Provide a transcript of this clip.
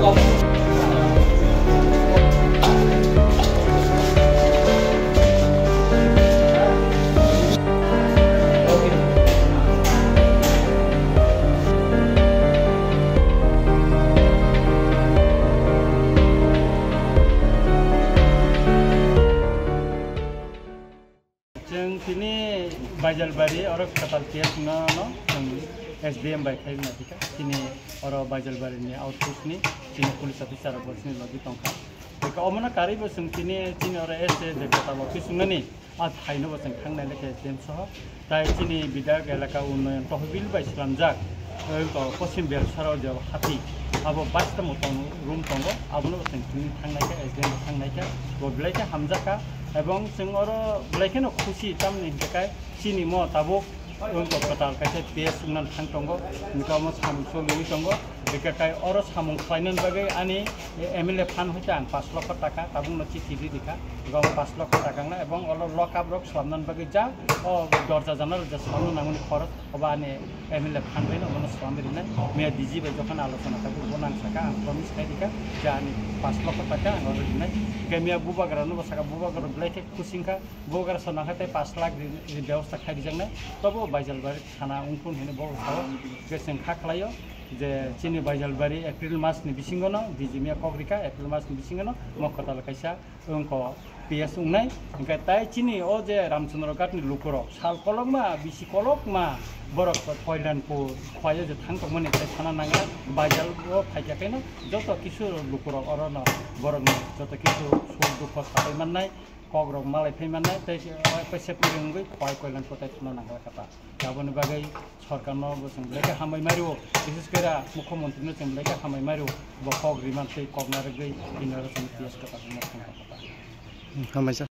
जों दिनै बायजालबारि आरो काटालपियास न जों SDM बाय खायना दिखा दिनै आरो बायजालबारिनि आउटपोस्टनि दिनै पुलिस अफिसार बसनि लगी तंखा बेखौ अमना कारिबो जों दिनै आरो एसे जे काटाल अफिस ननि आ थाइनोबो जों थांनाय लेखे SDM सह ताइ दिनै बिदाग एलाका उन्नयन तहबिल बाय स्लामजाक पश्चिम बेलसाराव जे हाथि आबो बास्ता मतन रुम दंगो आबनो जों दिनै थांनायखा SDM थांनायखा गबलायखा हामजाखा এবং जों आरो ब्लाइकेनो खुसि तामनि थाखाय सिनि म ताबो उनको कटाल कासे पेस उनान थां दंगो उनका म सामसो लुइ दंगो बेकाय आरो सामं फाइनान बागै आनि MLA फान होता आं 5 लाख टाका ताबुं न चिठि दिखा गम 5 लाख टाका ना এবং अल लकआप रक सामनान बागै जा दरजा जानार जा सामनो नांगनि खरच अबा आनि MLA फान बैनो मन सामबिरनाय मे दिजि बाय जखन आलोचना ताबु बनां साका आं प्रमिस खाय दिखा जा आनि 5 लाख टाका आं अर दिनाय केमिया बुबाग्रानो बसाका बुबाग्रा ब्लाइके खुसिंखा बुबाग्रा सनाखाते 5 लाख व्यवस्था खाय दिजंनाय तबो बायजालबारि थाना उनफुन हेने बहु साव गेसें खाख्लायो जे चिनि बायजालबारि एप्रिल मासनि बिसिंगनो दिजिमिया कग्रिका एप्रिल मासनि बिसिंगनो मखताल कायसा उनको PS उंनाय ओंखाय ताइ चिनि ओ जे रामचंद्र घाटनि लुकुर साल कलकमा बिसि कलकमा बरक कयलानपुर खयो जे थांतमनि ताइ थाना नांगा बायजाल ओ फायजाखैनो जत किसु लुकुर अरन बरक जत किसु सुख दुख साबै माननाय कग्रक मालाय फैमाननाय ताइ पैसे पिरंगै खय कयलानपुर ताइ थाना नांगा कथा गाबोन बागै सरकारनो जों लेखा हामै मारियो विशेष करा मुख्यमंत्री जों लेखा हामै मारियो बखग रिमान तै कगनारगै इनर जों PS कथा हामै